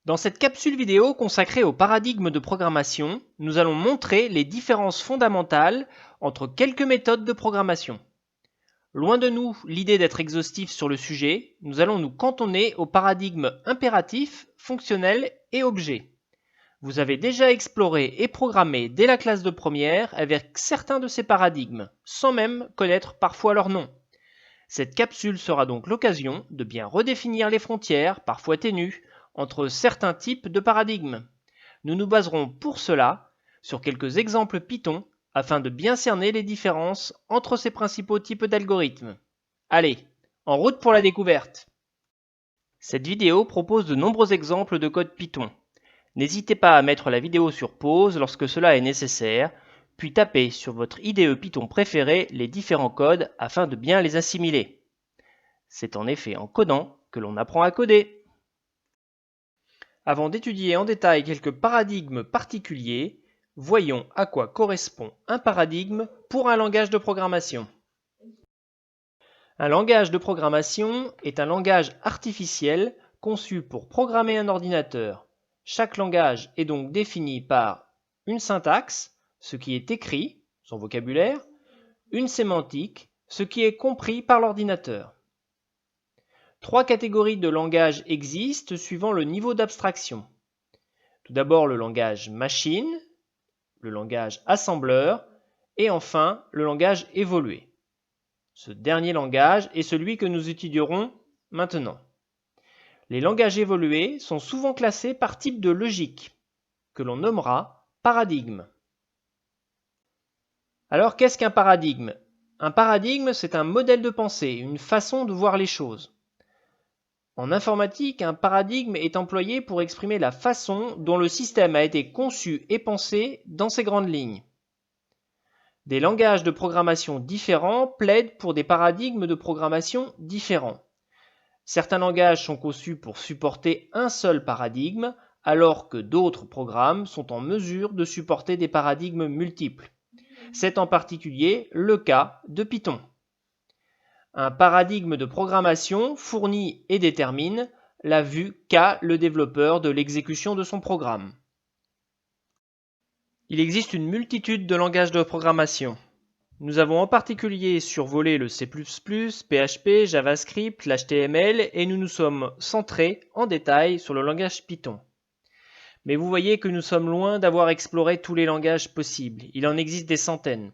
Dans cette capsule vidéo consacrée au paradigme de programmation, nous allons montrer les différences fondamentales entre quelques méthodes de programmation. Loin de nous l'idée d'être exhaustif sur le sujet, nous allons nous cantonner au paradigme impératif, fonctionnel et objet. Vous avez déjà exploré et programmé dès la classe de première avec certains de ces paradigmes, sans même connaître parfois leur nom. Cette capsule sera donc l'occasion de bien redéfinir les frontières, parfois ténues, entre certains types de paradigmes. Nous nous baserons pour cela sur quelques exemples Python afin de bien cerner les différences entre ces principaux types d'algorithmes. Allez, en route pour la découverte! Cette vidéo propose de nombreux exemples de code Python. N'hésitez pas à mettre la vidéo sur pause lorsque cela est nécessaire, puis tapez sur votre IDE Python préféré les différents codes afin de bien les assimiler. C'est en effet en codant que l'on apprend à coder. Avant d'étudier en détail quelques paradigmes particuliers, voyons à quoi correspond un paradigme pour un langage de programmation. Un langage de programmation est un langage artificiel conçu pour programmer un ordinateur. Chaque langage est donc défini par une syntaxe, ce qui est écrit, son vocabulaire, une sémantique, ce qui est compris par l'ordinateur. Trois catégories de langages existent suivant le niveau d'abstraction. Tout d'abord le langage machine, le langage assembleur et enfin le langage évolué. Ce dernier langage est celui que nous étudierons maintenant. Les langages évolués sont souvent classés par type de logique, que l'on nommera paradigme. Alors qu'est-ce qu'un paradigme? Un paradigme, c'est un modèle de pensée, une façon de voir les choses. En informatique, un paradigme est employé pour exprimer la façon dont le système a été conçu et pensé dans ses grandes lignes. Des langages de programmation différents plaident pour des paradigmes de programmation différents. Certains langages sont conçus pour supporter un seul paradigme, alors que d'autres programmes sont en mesure de supporter des paradigmes multiples. C'est en particulier le cas de Python. Un paradigme de programmation fournit et détermine la vue qu'a le développeur de l'exécution de son programme. Il existe une multitude de langages de programmation. Nous avons en particulier survolé le C++, PHP, JavaScript, l'HTML et nous nous sommes centrés en détail sur le langage Python. Mais vous voyez que nous sommes loin d'avoir exploré tous les langages possibles. Il en existe des centaines.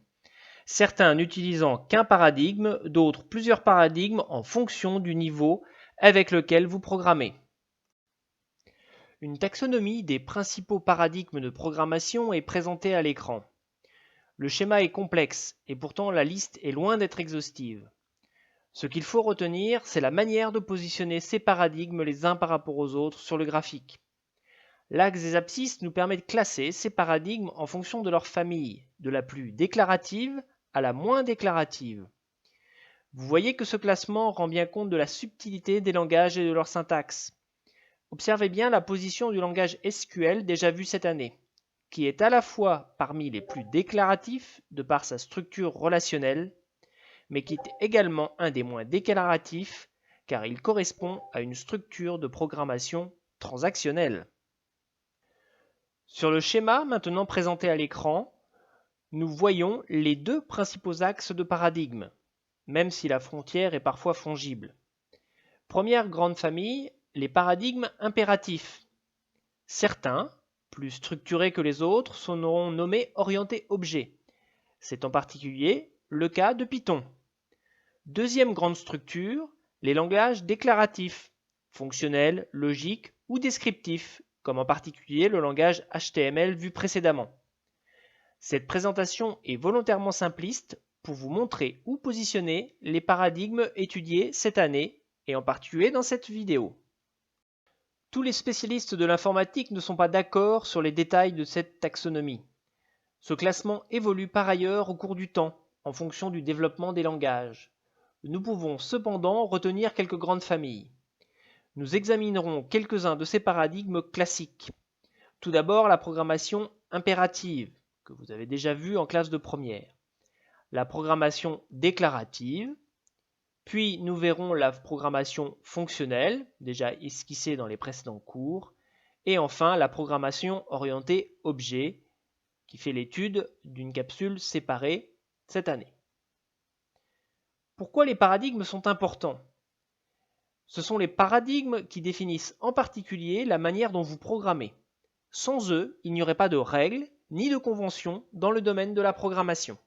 Certains n'utilisant qu'un paradigme, d'autres plusieurs paradigmes en fonction du niveau avec lequel vous programmez. Une taxonomie des principaux paradigmes de programmation est présentée à l'écran. Le schéma est complexe et pourtant la liste est loin d'être exhaustive. Ce qu'il faut retenir, c'est la manière de positionner ces paradigmes les uns par rapport aux autres sur le graphique. L'axe des abscisses nous permet de classer ces paradigmes en fonction de leur famille, de la plus déclarative à la moins déclarative. Vous voyez que ce classement rend bien compte de la subtilité des langages et de leur syntaxe. Observez bien la position du langage SQL déjà vu cette année, qui est à la fois parmi les plus déclaratifs de par sa structure relationnelle, mais qui est également un des moins déclaratifs car il correspond à une structure de programmation transactionnelle. Sur le schéma maintenant présenté à l'écran, nous voyons les deux principaux axes de paradigme, même si la frontière est parfois fongible. Première grande famille, les paradigmes impératifs. Certains, plus structurés que les autres, seront nommés orientés objets. C'est en particulier le cas de Python. Deuxième grande structure, les langages déclaratifs, fonctionnels, logiques ou descriptifs, comme en particulier le langage HTML vu précédemment. Cette présentation est volontairement simpliste pour vous montrer où positionner les paradigmes étudiés cette année et en particulier dans cette vidéo. Tous les spécialistes de l'informatique ne sont pas d'accord sur les détails de cette taxonomie. Ce classement évolue par ailleurs au cours du temps, en fonction du développement des langages. Nous pouvons cependant retenir quelques grandes familles. Nous examinerons quelques-uns de ces paradigmes classiques. Tout d'abord, la programmation impérative, que vous avez déjà vu en classe de première. La programmation déclarative, puis nous verrons la programmation fonctionnelle, déjà esquissée dans les précédents cours, Et enfin, la programmation orientée objet, qui fait l'étude d'une capsule séparée cette année. Pourquoi les paradigmes sont importants? Ce sont les paradigmes qui définissent en particulier la manière dont vous programmez. Sans eux, il n'y aurait pas de règles ni de conventions dans le domaine de la programmation.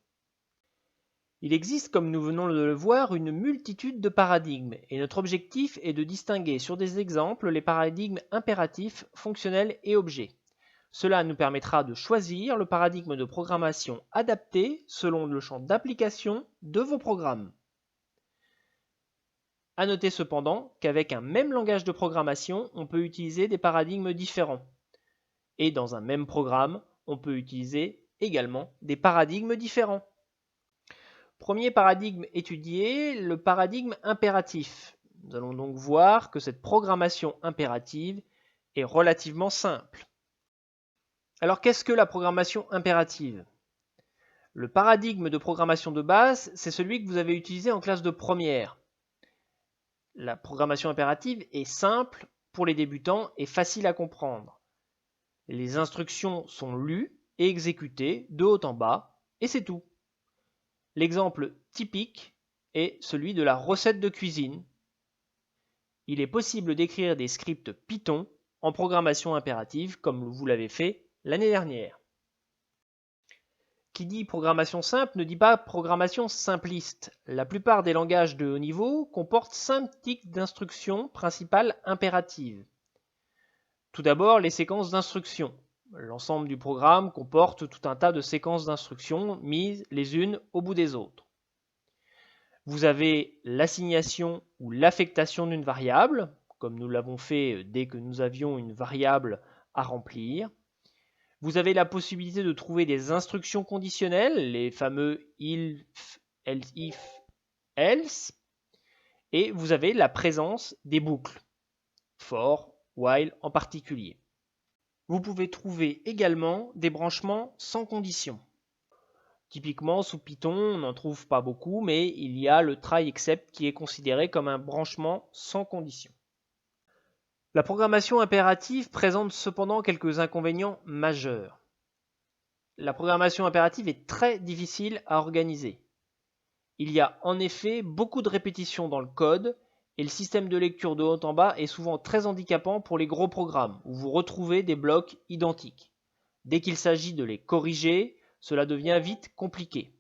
Il existe, comme nous venons de le voir, une multitude de paradigmes, et notre objectif est de distinguer sur des exemples les paradigmes impératifs, fonctionnels et objets. Cela nous permettra de choisir le paradigme de programmation adapté selon le champ d'application de vos programmes. À noter cependant qu'avec un même langage de programmation, on peut utiliser des paradigmes différents. Et dans un même programme, on peut utiliser également des paradigmes différents. Premier paradigme étudié, le paradigme impératif. Nous allons donc voir que cette programmation impérative est relativement simple. Alors qu'est-ce que la programmation impérative? Le paradigme de programmation de base, c'est celui que vous avez utilisé en classe de première. La programmation impérative est simple pour les débutants et facile à comprendre. Les instructions sont lues et exécutées de haut en bas, et c'est tout. L'exemple typique est celui de la recette de cuisine. Il est possible d'écrire des scripts Python en programmation impérative comme vous l'avez fait l'année dernière. Qui dit programmation simple ne dit pas programmation simpliste. La plupart des langages de haut niveau comportent 5 types d'instructions principales impératives. Tout d'abord, les séquences d'instructions. L'ensemble du programme comporte tout un tas de séquences d'instructions mises les unes au bout des autres. Vous avez l'assignation ou l'affectation d'une variable, comme nous l'avons fait dès que nous avions une variable à remplir. Vous avez la possibilité de trouver des instructions conditionnelles, les fameux if, else, et vous avez la présence des boucles, for, while en particulier. Vous pouvez trouver également des branchements sans condition. Typiquement, sous Python, on n'en trouve pas beaucoup, mais il y a le try except qui est considéré comme un branchement sans condition. La programmation impérative présente cependant quelques inconvénients majeurs. La programmation impérative est très difficile à organiser. Il y a en effet beaucoup de répétitions dans le code et le système de lecture de haut en bas est souvent très handicapant pour les gros programmes où vous retrouvez des blocs identiques. Dès qu'il s'agit de les corriger, cela devient vite compliqué.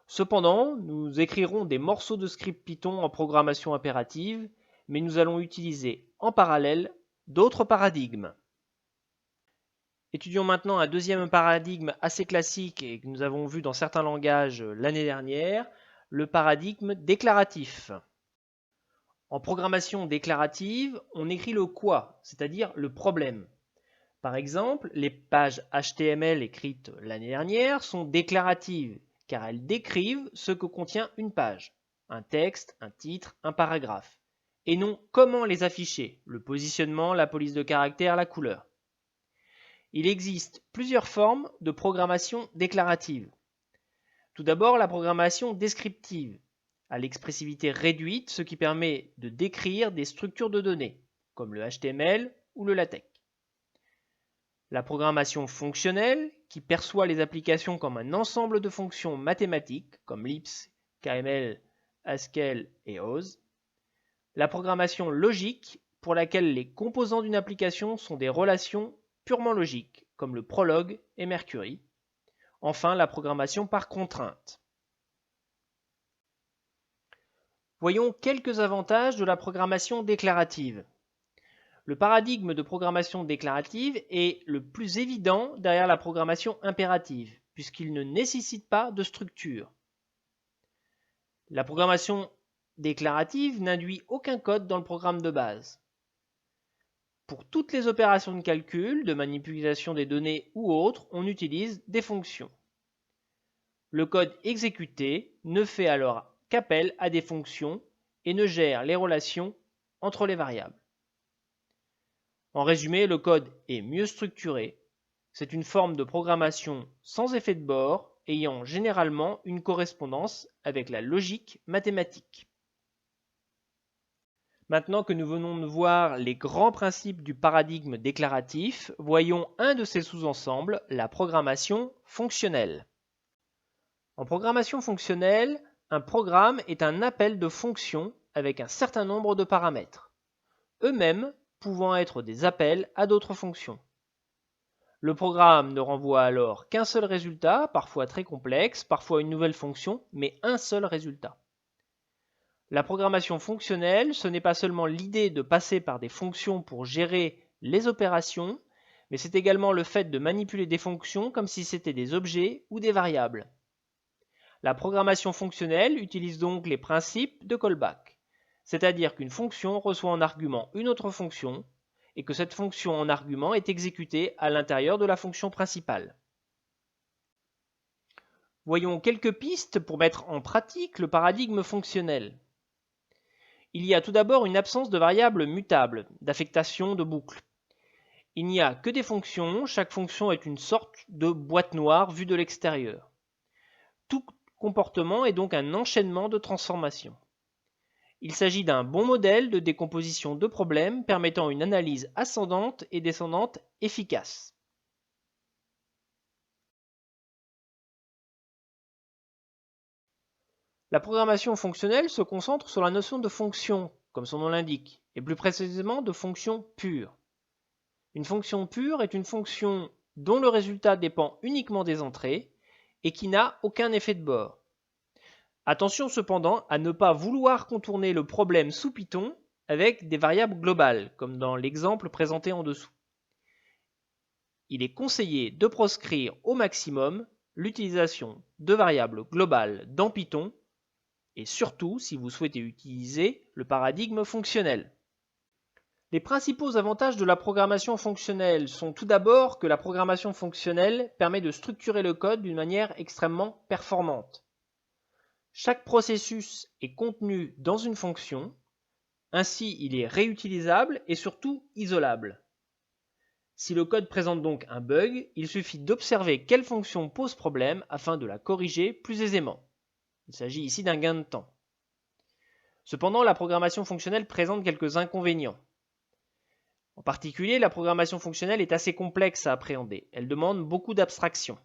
Cependant, nous écrirons des morceaux de script Python en programmation impérative, mais nous allons utiliser en parallèle d'autres paradigmes. Étudions maintenant un deuxième paradigme assez classique et que nous avons vu dans certains langages l'année dernière, le paradigme déclaratif. En programmation déclarative, on écrit le quoi, c'est-à-dire le problème. Par exemple, les pages HTML écrites l'année dernière sont déclaratives, car elles décrivent ce que contient une page, un texte, un titre, un paragraphe, et non comment les afficher, le positionnement, la police de caractère, la couleur. Il existe plusieurs formes de programmation déclarative. Tout d'abord, la programmation descriptive, à l'expressivité réduite, ce qui permet de décrire des structures de données, comme le HTML ou le LaTeX. La programmation fonctionnelle, qui perçoit les applications comme un ensemble de fonctions mathématiques, comme Lisp, KML, Haskell et Oz. La programmation logique, pour laquelle les composants d'une application sont des relations purement logiques, comme le Prolog et Mercury. Enfin, la programmation par contrainte. Voyons quelques avantages de la programmation déclarative. Le paradigme de programmation déclarative est le plus évident derrière la programmation impérative, puisqu'il ne nécessite pas de structure. La programmation déclarative n'induit aucun code dans le programme de base. Pour toutes les opérations de calcul, de manipulation des données ou autres, on utilise des fonctions. Le code exécuté ne fait alors qu'appel à des fonctions et ne gère les relations entre les variables. En résumé, le code est mieux structuré. C'est une forme de programmation sans effet de bord, ayant généralement une correspondance avec la logique mathématique. Maintenant que nous venons de voir les grands principes du paradigme déclaratif, voyons un de ses sous-ensembles, la programmation fonctionnelle. En programmation fonctionnelle, un programme est un appel de fonctions avec un certain nombre de paramètres, eux-mêmes pouvant être des appels à d'autres fonctions. Le programme ne renvoie alors qu'un seul résultat, parfois très complexe, parfois une nouvelle fonction, mais un seul résultat. La programmation fonctionnelle, ce n'est pas seulement l'idée de passer par des fonctions pour gérer les opérations, mais c'est également le fait de manipuler des fonctions comme si c'était des objets ou des variables. La programmation fonctionnelle utilise donc les principes de callback, c'est-à-dire qu'une fonction reçoit en argument une autre fonction et que cette fonction en argument est exécutée à l'intérieur de la fonction principale. Voyons quelques pistes pour mettre en pratique le paradigme fonctionnel. Il y a tout d'abord une absence de variables mutables, d'affectation de boucles. Il n'y a que des fonctions, chaque fonction est une sorte de boîte noire vue de l'extérieur. Tout comportement est donc un enchaînement de transformations. Il s'agit d'un bon modèle de décomposition de problèmes permettant une analyse ascendante et descendante efficace. La programmation fonctionnelle se concentre sur la notion de fonction, comme son nom l'indique, et plus précisément de fonction pure. Une fonction pure est une fonction dont le résultat dépend uniquement des entrées et qui n'a aucun effet de bord. Attention cependant à ne pas vouloir contourner le problème sous Python avec des variables globales, comme dans l'exemple présenté en dessous. Il est conseillé de proscrire au maximum l'utilisation de variables globales dans Python, et surtout si vous souhaitez utiliser le paradigme fonctionnel. Les principaux avantages de la programmation fonctionnelle sont tout d'abord que la programmation fonctionnelle permet de structurer le code d'une manière extrêmement performante. Chaque processus est contenu dans une fonction, ainsi il est réutilisable et surtout isolable. Si le code présente donc un bug, il suffit d'observer quelle fonction pose problème afin de la corriger plus aisément. Il s'agit ici d'un gain de temps. Cependant, la programmation fonctionnelle présente quelques inconvénients. En particulier, la programmation fonctionnelle est assez complexe à appréhender. Elle demande beaucoup d'abstraction.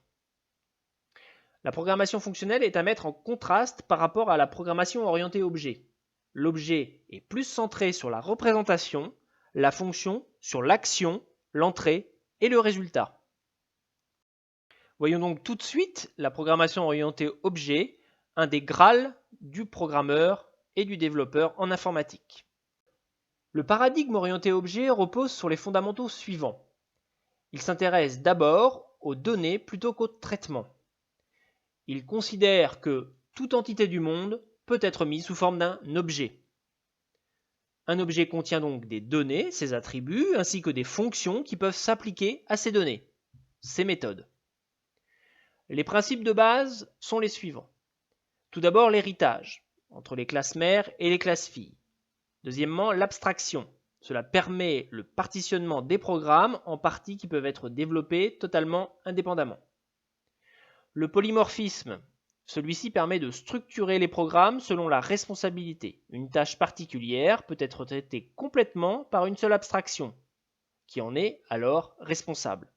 La programmation fonctionnelle est à mettre en contraste par rapport à la programmation orientée objet. L'objet est plus centré sur la représentation, la fonction sur l'action, l'entrée et le résultat. Voyons donc tout de suite la programmation orientée objet, un des grâles du programmeur et du développeur en informatique. Le paradigme orienté objet repose sur les fondamentaux suivants. Il s'intéresse d'abord aux données plutôt qu'au traitement. Il considère que toute entité du monde peut être mise sous forme d'un objet. Un objet contient donc des données, ses attributs, ainsi que des fonctions qui peuvent s'appliquer à ces données, ces méthodes. Les principes de base sont les suivants. Tout d'abord, l'héritage, entre les classes mères et les classes filles. Deuxièmement, l'abstraction. Cela permet le partitionnement des programmes en parties qui peuvent être développées totalement indépendamment. Le polymorphisme, celui-ci permet de structurer les programmes selon la responsabilité. Une tâche particulière peut être traitée complètement par une seule abstraction, qui en est alors responsable.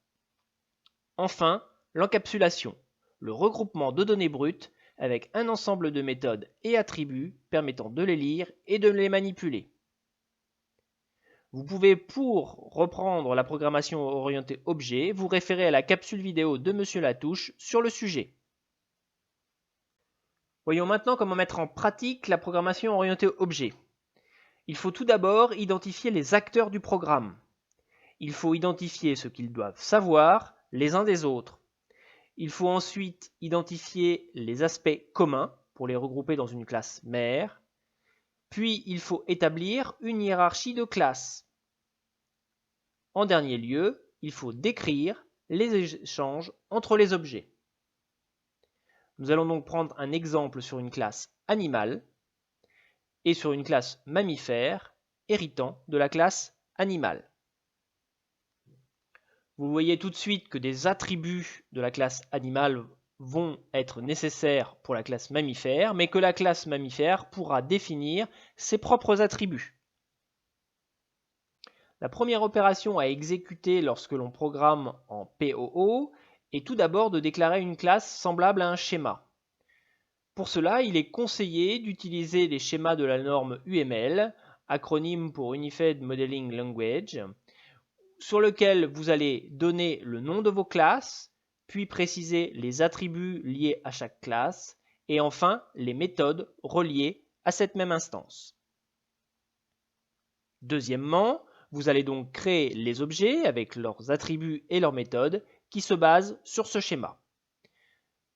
Enfin, l'encapsulation, le regroupement de données brutes avec un ensemble de méthodes et attributs permettant de les lire et de les manipuler. Vous pouvez, pour reprendre la programmation orientée objet, vous référer à la capsule vidéo de Monsieur Latouche sur le sujet. Voyons maintenant comment mettre en pratique la programmation orientée objet. Il faut tout d'abord identifier les acteurs du programme. Il faut identifier ce qu'ils doivent savoir les uns des autres. Il faut ensuite identifier les aspects communs pour les regrouper dans une classe mère. Puis il faut établir une hiérarchie de classes. En dernier lieu, il faut décrire les échanges entre les objets. Nous allons donc prendre un exemple sur une classe animal et sur une classe mammifère héritant de la classe animal. Vous voyez tout de suite que des attributs de la classe animal vont être nécessaires pour la classe mammifère, mais que la classe mammifère pourra définir ses propres attributs. La première opération à exécuter lorsque l'on programme en POO est tout d'abord de déclarer une classe semblable à un schéma. Pour cela, il est conseillé d'utiliser les schémas de la norme UML, acronyme pour Unified Modeling Language, sur lequel vous allez donner le nom de vos classes, puis préciser les attributs liés à chaque classe, et enfin les méthodes reliées à cette même instance. Deuxièmement, vous allez donc créer les objets avec leurs attributs et leurs méthodes qui se basent sur ce schéma.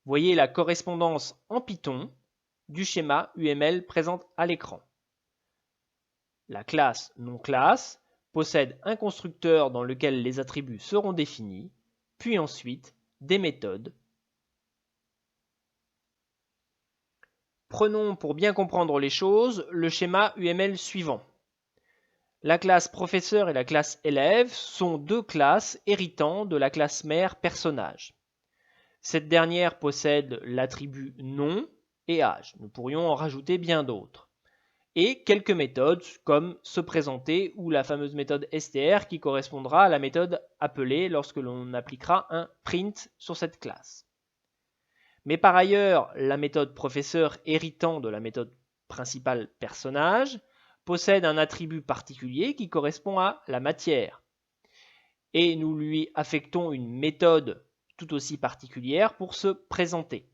Voyez la correspondance en Python du schéma UML présente à l'écran. La classe non-classe possède un constructeur dans lequel les attributs seront définis, puis ensuite des méthodes. Prenons pour bien comprendre les choses le schéma UML suivant. La classe professeur et la classe élève sont deux classes héritant de la classe mère personnage. Cette dernière possède l'attribut nom et âge. Nous pourrions en rajouter bien d'autres. Et quelques méthodes comme se présenter ou la fameuse méthode str qui correspondra à la méthode appelée lorsque l'on appliquera un print sur cette classe. Mais par ailleurs, la méthode professeur héritant de la méthode principale personnage possède un attribut particulier qui correspond à la matière. Et nous lui affectons une méthode tout aussi particulière pour se présenter.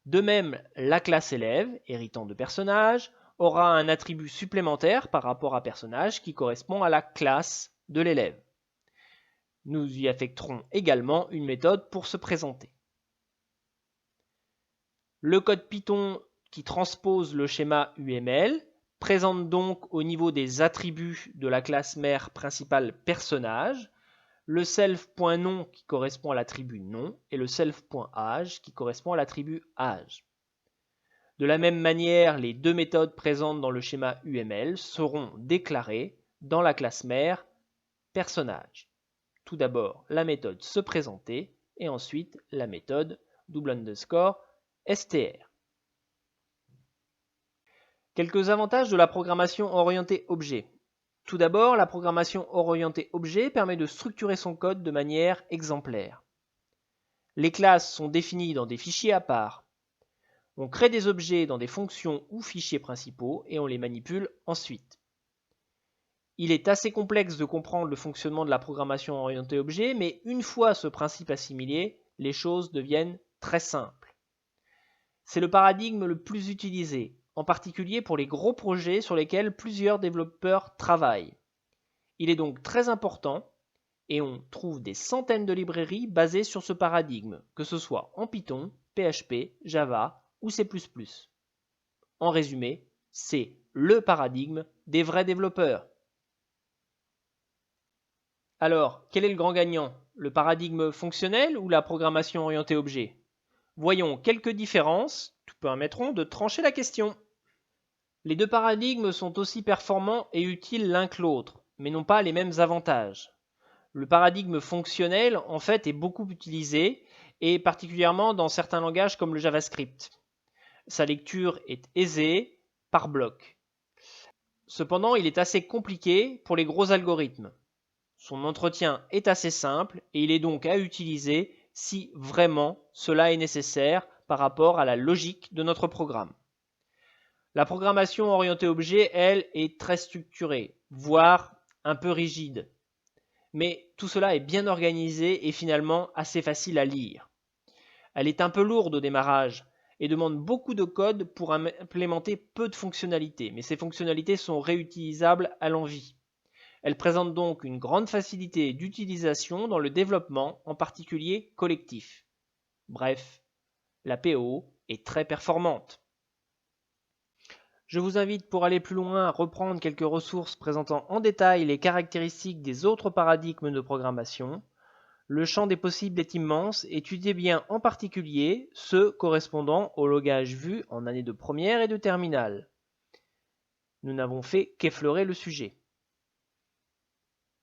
De même, la classe élève, héritant de personnage, aura un attribut supplémentaire par rapport à personnage qui correspond à la classe de l'élève. Nous y affecterons également une méthode pour se présenter. Le code Python qui transpose le schéma UML présente donc au niveau des attributs de la classe mère principale personnage le self.nom qui correspond à l'attribut nom et le self.age qui correspond à l'attribut âge. De la même manière, les deux méthodes présentes dans le schéma UML seront déclarées dans la classe mère personnage. Tout d'abord la méthode se présenter et ensuite la méthode _str. Quelques avantages de la programmation orientée objet. Tout d'abord, la programmation orientée objet permet de structurer son code de manière exemplaire. Les classes sont définies dans des fichiers à part. On crée des objets dans des fonctions ou fichiers principaux et on les manipule ensuite. Il est assez complexe de comprendre le fonctionnement de la programmation orientée objet, mais une fois ce principe assimilé, les choses deviennent très simples. C'est le paradigme le plus utilisé, en particulier pour les gros projets sur lesquels plusieurs développeurs travaillent. Il est donc très important et on trouve des centaines de librairies basées sur ce paradigme, que ce soit en Python, PHP, Java ou C++. En résumé, c'est le paradigme des vrais développeurs. Alors, quel est le grand gagnant? Le paradigme fonctionnel ou la programmation orientée objet? Voyons quelques différences qui permettront de trancher la question. Les deux paradigmes sont aussi performants et utiles l'un que l'autre, mais n'ont pas les mêmes avantages. Le paradigme fonctionnel, en fait, est beaucoup utilisé, et particulièrement dans certains langages comme le JavaScript. Sa lecture est aisée, par bloc. Cependant, il est assez compliqué pour les gros algorithmes. Son entretien est assez simple et il est donc à utiliser si vraiment cela est nécessaire par rapport à la logique de notre programme. La programmation orientée objet, elle, est très structurée, voire un peu rigide. Mais tout cela est bien organisé et finalement assez facile à lire. Elle est un peu lourde au démarrage et demande beaucoup de code pour implémenter peu de fonctionnalités, mais ces fonctionnalités sont réutilisables à l'envi. Elle présente donc une grande facilité d'utilisation dans le développement, en particulier collectif. Bref, la PO est très performante. Je vous invite pour aller plus loin à reprendre quelques ressources présentant en détail les caractéristiques des autres paradigmes de programmation. Le champ des possibles est immense, étudiez bien en particulier ceux correspondant au langage vu en année de première et de terminale. Nous n'avons fait qu'effleurer le sujet.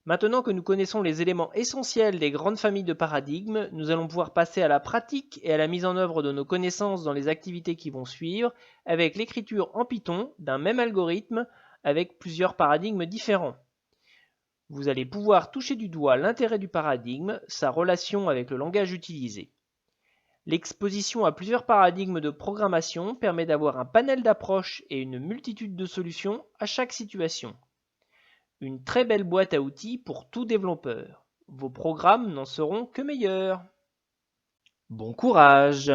Maintenant que nous connaissons les éléments essentiels des grandes familles de paradigmes, nous allons pouvoir passer à la pratique et à la mise en œuvre de nos connaissances dans les activités qui vont suivre, avec l'écriture en Python d'un même algorithme avec plusieurs paradigmes différents. Vous allez pouvoir toucher du doigt l'intérêt du paradigme, sa relation avec le langage utilisé. L'exposition à plusieurs paradigmes de programmation permet d'avoir un panel d'approches et une multitude de solutions à chaque situation. Une très belle boîte à outils pour tout développeur. Vos programmes n'en seront que meilleurs. Bon courage!